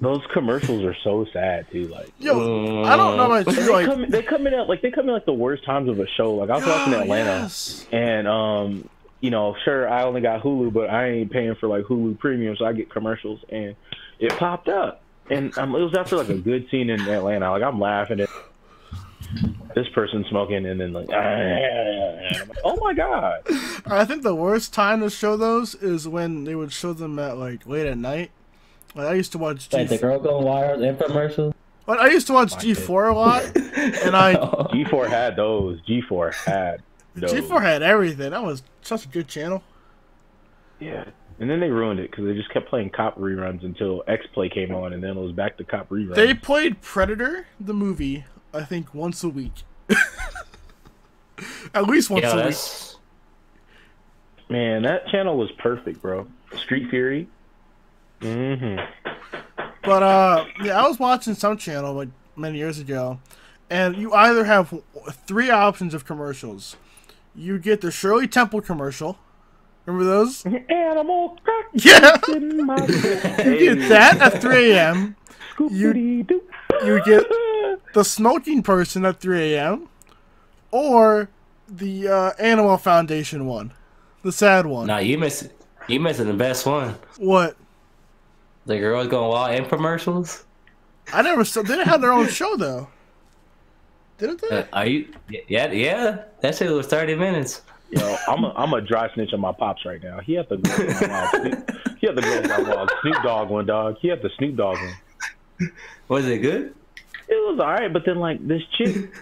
Those commercials are so sad too. Like, yo, I don't know about you. They come in like the worst times of a show. Like I was watching Atlanta, and you know, sure, I only got Hulu, but I ain't paying for like Hulu Premium, so I get commercials, and it popped up, and it was after like a good scene in Atlanta. Like I'm laughing at this person smoking, and then like, I'm like, oh my god! I think the worst time to show those is when they would show them at like late at night. Like I used to watch. Like the girl going wild infomercial. But I used to watch G4 a lot, and G4 had those. G4 had. G4 had everything. That was such a good channel. Yeah, and then they ruined it because they just kept playing cop reruns until X-Play came on, and then it was back to cop reruns. They played Predator, the movie, I think once a week. At least once a week. Man, that channel was perfect, bro. Street Fury. But yeah, I was watching some channel like many years ago, and you either have 3 options of commercials. You get the Shirley Temple commercial. Remember those? Animal crack. Yeah. You get that at 3 a.m. You get the smoking person at 3 a.m. Or the Animal Foundation one, the sad one. Nah, you missing the best one. What? The girls going wild infomercials. I never saw. They didn't have their own show though. Didn't they? Are you? Yeah. That shit was 30 minutes. Yo, I'm a dry snitch on my pops right now. He had the girls wild. Snoop Dogg one, dog. He had the Snoop Dogg one. Was it good? It was alright, but then like this chick,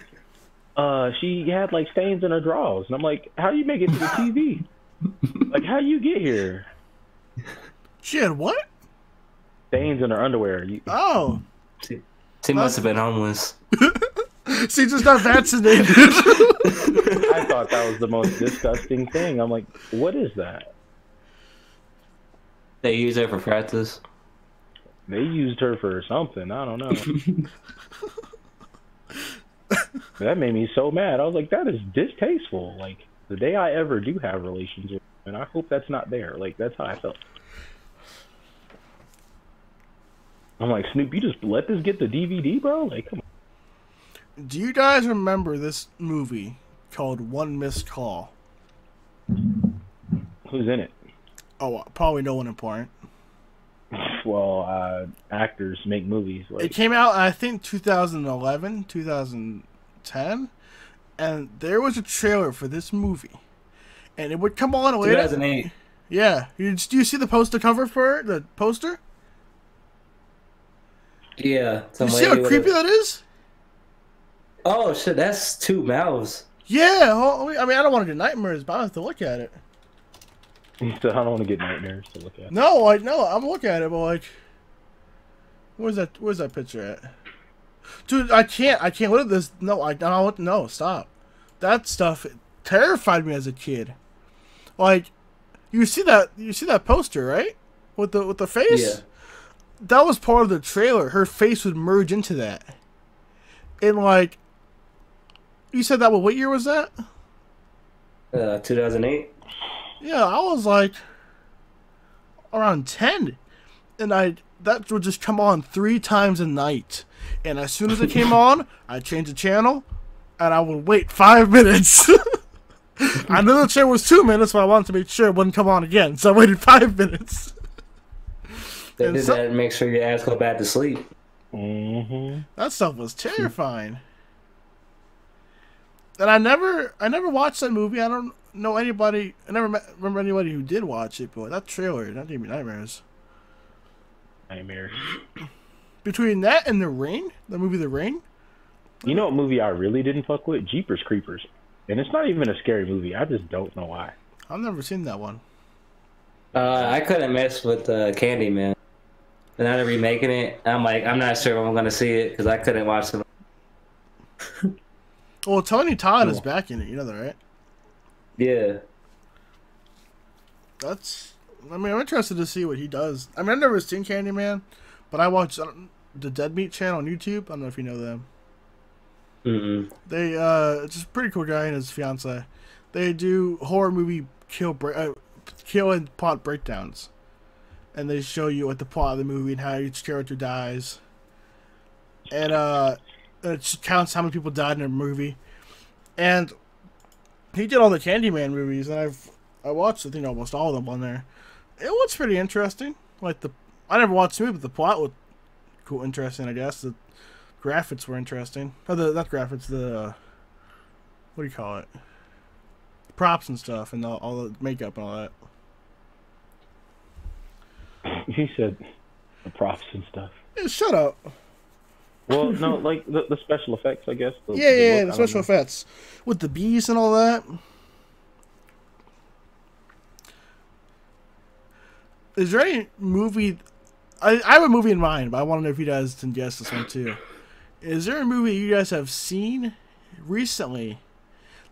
she had like stains in her drawers, and I'm like, how do you make it to the TV? Like, how do you get here? She had what? Stains in her underwear. Oh. She must have been homeless. She's just not vaccinated. I thought that was the most disgusting thing. I'm like, what is that? They use her for practice. They used her for something. I don't know. That made me so mad. I was like, that is distasteful. Like, the day I ever do have relations with her, and I hope that's not there. Like, that's how I felt. I'm like, Snoop, you just let this get the DVD, bro? Like, come on. Do you guys remember this movie called One Missed Call? Who's in it? Oh, probably no one important. Well, actors make movies. Like, It came out, I think, 2011, 2010, and there was a trailer for this movie. And it would come on later. 2008. Yeah. Do you see the poster cover for it? The poster? Yeah. You see how creepy that is? Oh, shit, that's two mouths. Yeah. I mean, I don't want to get nightmares, but I have to look at it. so I don't want to get nightmares to look at. No, I'm looking at it, but like, where's that picture at? Dude, I can't look at this. No, stop. That stuff terrified me as a kid. Like, you see that poster, right? With the face? Yeah. That was part of the trailer. Her face would merge into that. And like, you said that, what year was that? 2008. Yeah, I was like around 10, and that would just come on 3 times a night. And as soon as it came on, I'd change the channel, and I would wait 5 minutes. I knew the channel was 2 minutes, but I wanted to make sure it wouldn't come on again, so I waited 5 minutes. They did that to make sure your ass go back to sleep. Mm-hmm. That stuff was terrifying. And I never watched that movie. I don't know anybody. I never remember anybody who did watch it, but that trailer, that gave me nightmares. Nightmares. Between that and The Ring, the movie The Ring. You know what movie I really didn't fuck with? Jeepers Creepers. And it's not even a scary movie. I just don't know why. I've never seen that one. I couldn't mess with Candyman. And now they're remaking it. I'm like, I'm not sure if I'm gonna see it because I couldn't watch it. Well, Tony Todd is back in it. You know that, right? Yeah. I mean, I'm interested to see what he does. I mean, I've never seen Candyman, but I watch the Dead Meat channel on YouTube. I don't know if you know them. Mm-mm. They it's just a pretty cool guy and his fiance. They do horror movie kill and plot breakdowns, and they show you what the plot of the movie and how each character dies, and it just counts how many people died in a movie. And he did all the Candyman movies, and I watched I think almost all of them on there. It was pretty interesting. Like I never watched the movie, but the plot was cool, interesting. I guess the graphics were interesting. Not graphics. The what do you call it? Props and stuff, and all the makeup and all that. He said the props and stuff. Yeah, shut up. Well, no, like the special effects, I guess. The special effects with the bees and all that. Is there any movie? I have a movie in mind, but I want to know if you guys can guess this one too. Is there a movie you guys have seen recently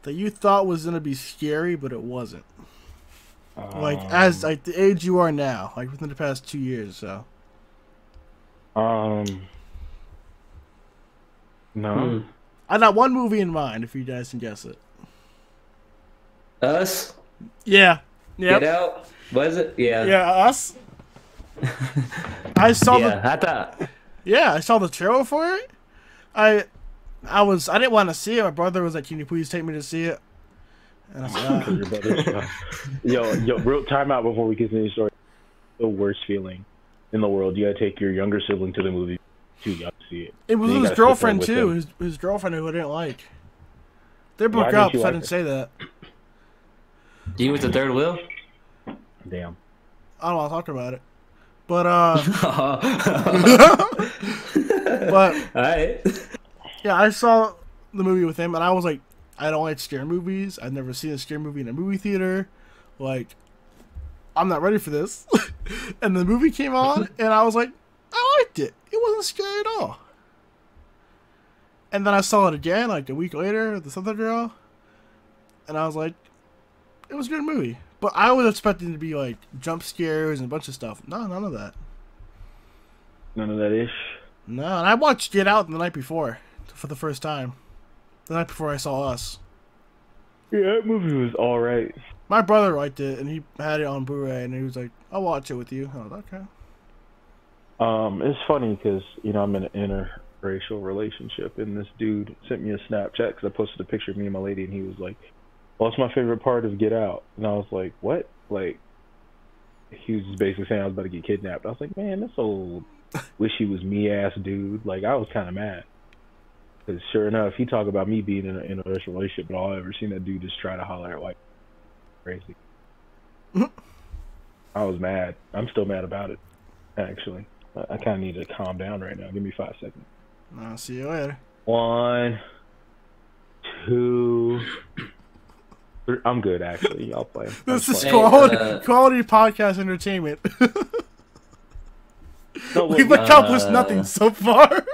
that you thought was gonna be scary, but it wasn't? Like the age you are now, like within the past 2 years or so. No. I got one movie in mind. If you guys can guess it. Us? Yeah. Yep. Get Out? Was it? Yeah. Yeah, Us. I saw I saw the trailer for it. I didn't want to see it. My brother was like, "Can you please take me to see it?" And I said, Yo, real time out before we continue the story. The worst feeling in the world. You gotta take your younger sibling to the movie too young to see it. It was his girlfriend too. His girlfriend who I didn't like. They broke up, so I didn't say that. You with the third wheel? Damn. I don't want to talk about it. But but alright. Yeah, I saw the movie with him, and I was like, I don't like scary movies. I've never seen a scary movie in a movie theater. Like, I'm not ready for this. And the movie came on, and I was like, I liked it. It wasn't scary at all. And then I saw it again, like a week later, with this other girl, and I was like, it was a good movie. But I was expecting it to be like jump scares and a bunch of stuff. No, none of that. None of that ish. No, and I watched Get Out the night before for the first time. The night before I saw Us. Yeah, that movie was all right. My brother liked it, and he had it on Blu-ray, and he was like, "I'll watch it with you." I was like, "Okay." It's funny because I'm in an interracial relationship, and this dude sent me a Snapchat because I posted a picture of me and my lady, and he was like, "Well, what's my favorite part of Get Out?" And I was like, "What?" Like, he was just basically saying I was about to get kidnapped. I was like, "Man, this old wish he was me ass dude." Like, I was kind of mad because sure enough, he talked about me being in an interracial relationship, but all I ever seen that dude just try to holler at white crazy. I was mad. I'm still mad about it, actually. I kind of need to calm down right now. Give me 5 seconds. I'll see you later. 1, 2, 3. I'm good, actually. I'll play. This is quality podcast entertainment. No, We've accomplished nothing so far.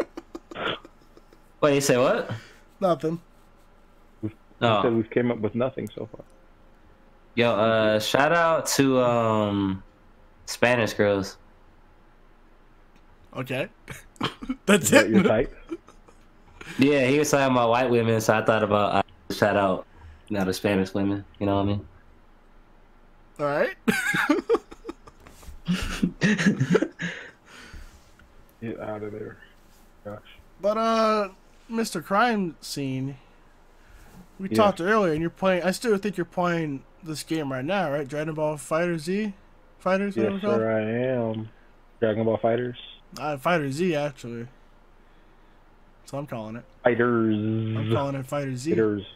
Wait, you say what? Nothing. So we've came up with nothing so far. Yo, shout out to Spanish girls. Okay. That's Is that it. your type? Yeah, he was talking about white women, so I thought about shout out the Spanish women. You know what I mean? All right. Get out of there. Gosh. But Mr. Crime Scene, we talked earlier, and you're playing. I still think you're playing this game right now, right? Dragon Ball Fighter Z, Fighters. Yes, sir, I am. Dragon Ball Fighters. Fighter Z, actually. So I'm calling it. Fighters. I'm calling it Fighter Z. Fighters.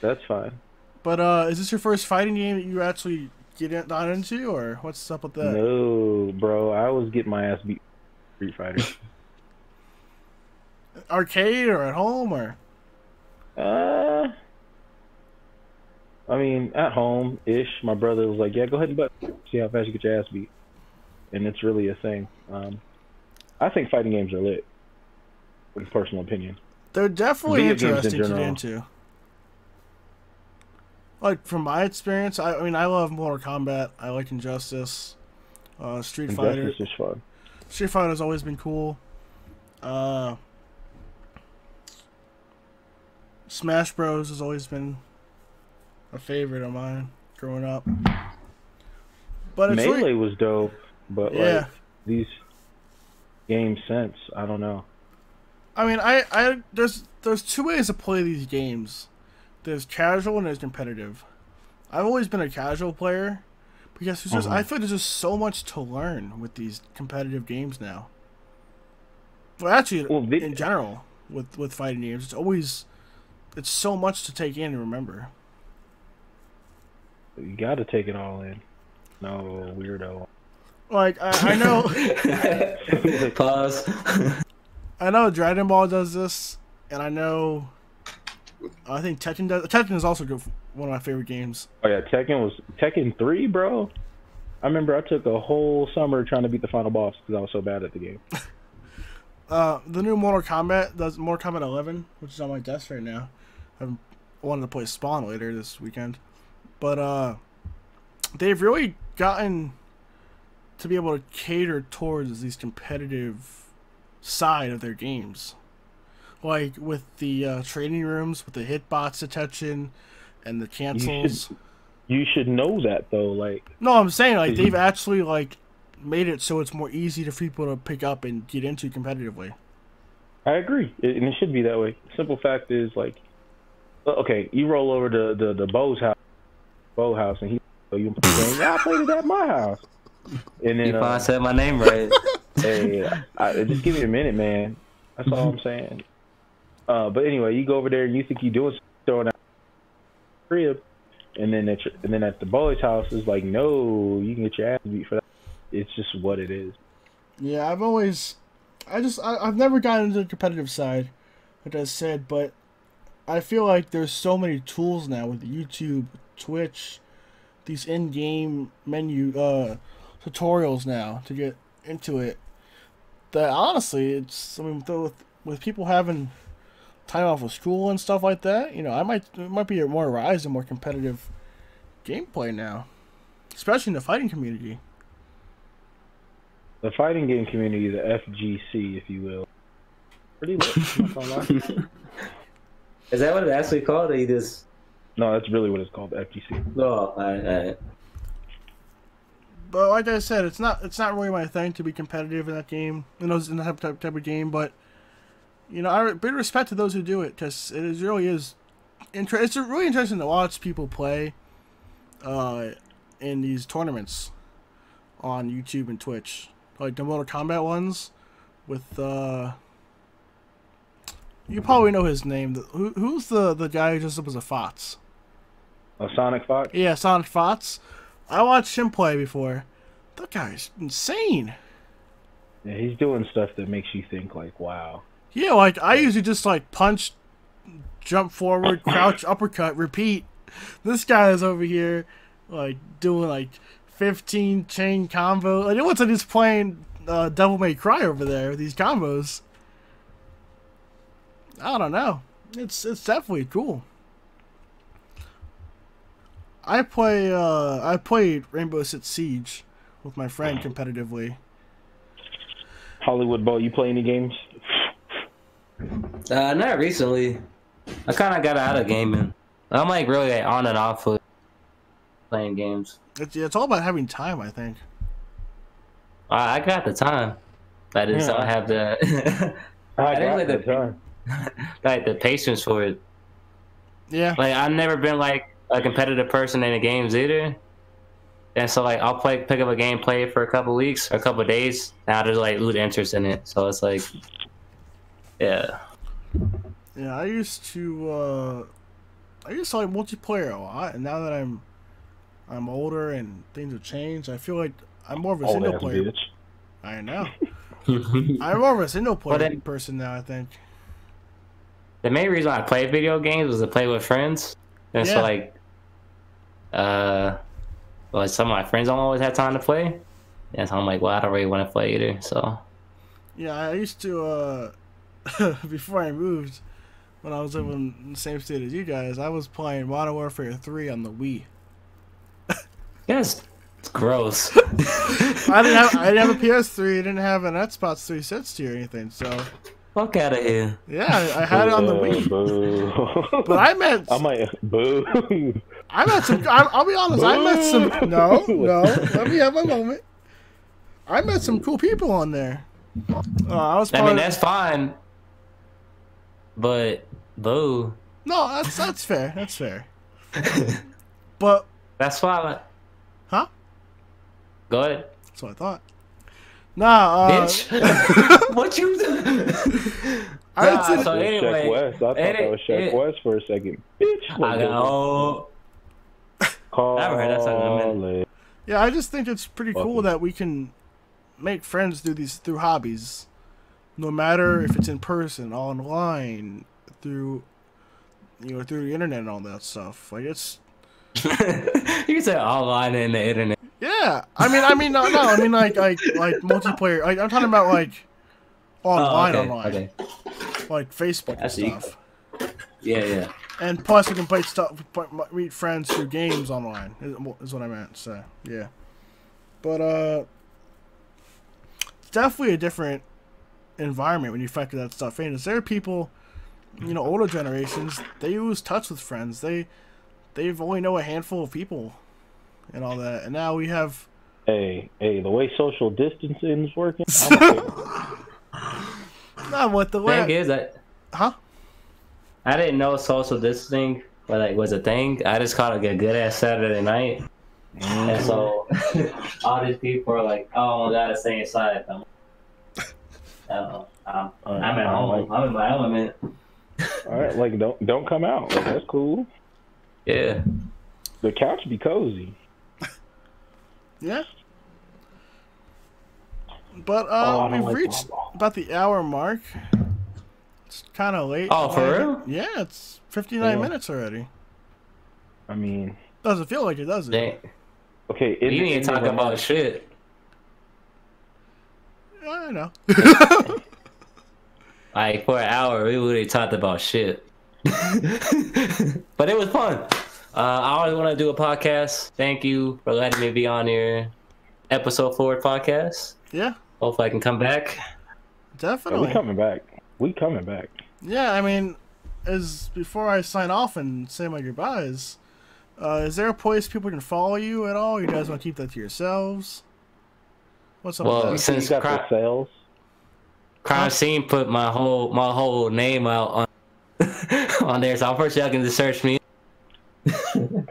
That's fine. But is this your first fighting game that you actually get down into, or what's up with that? No, bro. I was getting my ass beat. Street Fighter. Arcade or at home or? I mean, at home ish. My brother was like, "Yeah, go ahead and see how fast you get your ass beat," and it's really a thing. I think fighting games are lit. In personal opinion, they're definitely Video games interesting in to get general. into. Like from my experience, I mean, I love Mortal Kombat. I like Injustice, Street Fighter. Injustice is fun. Street Fighter has always been cool. Smash Bros has always been a favorite of mine growing up. But it's Melee was dope, but yeah. like these games since, I don't know. I mean, there's two ways to play these games. There's casual and there's competitive. I've always been a casual player because there's just, I feel there's just so much to learn with these competitive games now. Well, actually, in general, with fighting games, it's so much to take in and remember. You got to take it all in. No, weirdo. Like I know. Pause. I know Dragon Ball does this, and I think Tekken does. Tekken is also one of my favorite games. Oh yeah, Tekken 3, bro. I remember I took a whole summer trying to beat the final boss because I was so bad at the game. The new Mortal Kombat does Mortal Kombat 11, which is on my desk right now. I wanted to play Spawn later this weekend, but they've really gotten to be able to cater towards these competitive side of their games, like with the training rooms, with the hitbox detection and the cancels. You should know that though. Like, no, I'm saying like they've actually like made it so it's more easy for people to pick up and get into competitively. I agree, and it should be that way. Simple fact is, like, okay, you roll over to the Bo's house, and you saying, "Yeah, I played it at my house." And then I said my name right. Hey, just give me a minute, man. That's all I'm saying. But anyway, you go over there and you think you're doing something, throwing out the crib, and then at the boy's house it's like, no, you can get your ass beat for that. It's just what it is. Yeah, I've never gotten into the competitive side, like I said, but I feel like there's so many tools now with YouTube, Twitch, these in-game menu tutorials now to get into it. That honestly, with people having time off of school and stuff like that, you know, it might be a more rise and more competitive gameplay now, especially in the fighting community. The fighting game community, the FGC, if you will, pretty lit. Not gonna lie. Is that what it's actually called, or you just? No, that's really what it's called, the FGC. Oh, alright. But like I said, it's not really my thing to be competitive in that game, in that type of game. But you know, I big respect to those who do it, because it's really interesting to watch people play in these tournaments on YouTube and Twitch, like the Mortal Kombat ones with you probably know his name. Who's the guy who dressed up as a Fox? Sonic Fox? Yeah, Sonic Fox. I watched him play before. That guy's insane. Yeah, he's doing stuff that makes you think, like, wow. Yeah, like, I usually just, like, punch, jump forward, crouch, uppercut, repeat. This guy is over here, like, doing, like, 15 chain combo. Like, it looks like he's playing Devil May Cry over there with these combos. I don't know. It's definitely cool. I played Rainbow Six Siege with my friend competitively. HollywoodBo, you play any games? Not recently. I kind of got out of gaming. I'm like really like, on and off with playing games. It's all about having time, I think. I got the time. I just don't have the. I got the time. Like the patience for it. Yeah. Like I've never been like a competitive person in the games either. And so like I'll pick up a game, play it for a couple weeks or a couple days, and I'll just like lose interest in it. So it's like, yeah. Yeah, I used to like multiplayer a lot, and now that I'm older and things have changed, I feel like I'm more of a single player. Bitch. I know. I'm more of a single player person now, I think. The main reason I played video games was to play with friends. And so like well, some of my friends don't always have time to play. And so I'm like, well, I don't really want to play either. So yeah, I used to before I moved, when I was living in the same state as you guys, I was playing Modern Warfare 3 on the Wii. yes, it's gross. I didn't have a PS3, I didn't have an Xbox 360 or anything, so fuck out of here. Yeah, I had it on the Wii. Boo. But I met boo. I met some. I'll be honest. Boo. I met some. No. Let me have my moment. I met some cool people on there. I mean, that's fine. But boo. No, that's fair. That's fair. But that's why. Huh? Go ahead. That's what I thought. Nah, bitch. What you do? So anyway, Shaq West. I thought that was Shaq West for a second. Bitch. I know. Never heard that song in a minute. Yeah, I just think it's pretty cool that we can make friends through hobbies, no matter if it's in person, online, through the internet and all that stuff. Like it's. You can say online and the internet. Yeah, I mean, no, I mean like multiplayer. Like, I'm talking about like online, okay. Like Facebook and stuff. Yeah. And plus, we can play stuff, meet friends through games online. Is what I meant to say. Yeah, but it's definitely a different environment when you factor that stuff in. Is there are people, older generations, they lose touch with friends. They've only know a handful of people, and all that. And now we have. Hey, the way social distancing is working. Not what the way. Thing is that. Huh? I didn't know social distancing was a thing. I just caught a good ass Saturday night, and so all these people are like, "Oh, gotta stay inside." I'm at home. I'm in my element. All right, like don't come out. Like, that's cool. Yeah. The couch be cozy. Yeah. But we've reached about the hour mark. It's kind of late. Oh, for real? Yeah, it's 59 minutes already. I mean, doesn't feel like it, does it? Dang. Okay, you need to talk about shit. I know. Like for an hour, we literally talked about shit. But it was fun. I always want to do a podcast. Thank you for letting me be on your episode 4 podcast. Yeah. Hopefully I can come back. Definitely. Yeah, we coming back. We coming back. Yeah, I mean, before I sign off and say my goodbyes, is there a place people can follow you at all? You guys want to keep that to yourselves? What's up with that? Since you got the sales. Crime Scene put my whole name out on on there, so I'm pretty sure y'all can just search me. I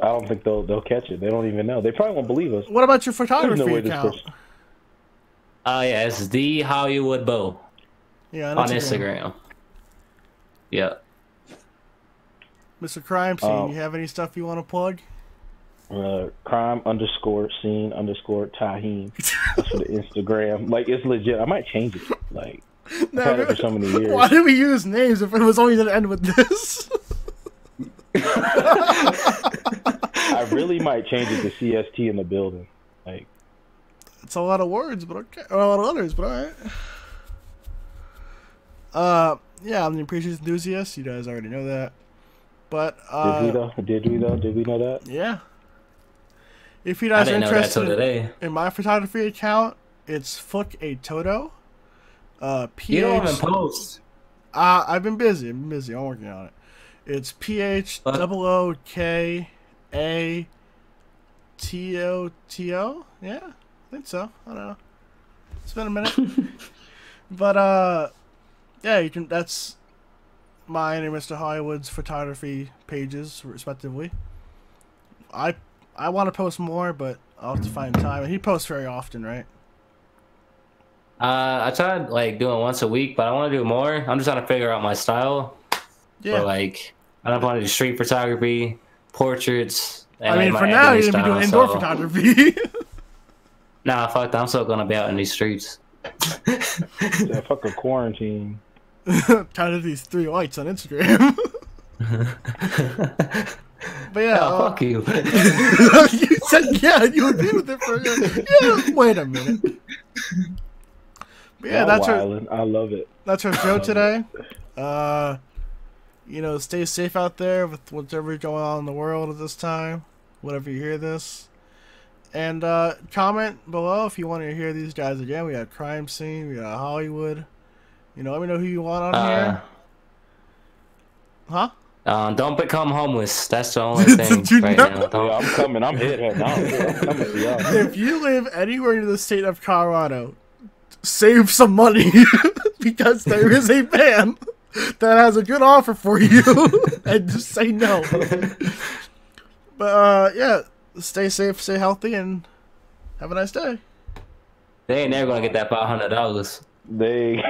don't think they'll catch it. They don't even know. They probably won't believe us. What about your photography account? Yeah, it's Thehollywoodbo. Yeah, on Instagram. Yeah. Mr. Crime Scene, you have any stuff you want to plug? Crime_scene_Taheem. That's for the Instagram. Like, it's legit. I might change it. Like, No, I've had it for so many years. Why did we use names if it was only going to end with this? I really might change it to CST in the building. Like, it's a lot of words, but okay. Or a lot of letters, but alright. Yeah, I'm the Appreciation Enthusiast. You guys already know that. But, Did we though? Did we know that? Yeah. If you guys are interested in my photography account, it's Fuck a Toto. You don't even post. I've been busy. I'm working on it. It's PHOOKATOTO. Yeah, I think so. I don't know. It's been a minute. But yeah, you can. That's mine and Mr. Hollywood's photography pages, respectively. I want to post more, but I'll have to find time. And he posts very often, right? I tried like doing once a week, but I want to do more. I'm just trying to figure out my style. Yeah. Or, like, I don't want to do street photography, portraits. And, I mean, for now, you're gonna be doing indoor photography. Nah, fuck that. I'm still gonna be out in these streets. Yeah, fuck a quarantine. Tired of these 3 lights on Instagram. But yeah, fuck you. You said yeah, you agreed with it for yeah. Wait a minute. But yeah, that's our. I love it. That's our show today. You know, stay safe out there with whatever going on in the world at this time. Whenever you hear this, and comment below if you want to hear these guys again. We got Crime Scene, we got Hollywood. You know, let me know who you want on here. Huh? Don't become homeless. That's the only thing right now. Yeah, I'm coming. I'm hitting now. I'm coming for y'all. If you live anywhere in the state of Colorado, save some money because there is a ban that has a good offer for you, and just say no. But yeah, stay safe, stay healthy, and have a nice day. They ain't never gonna get that $500. They.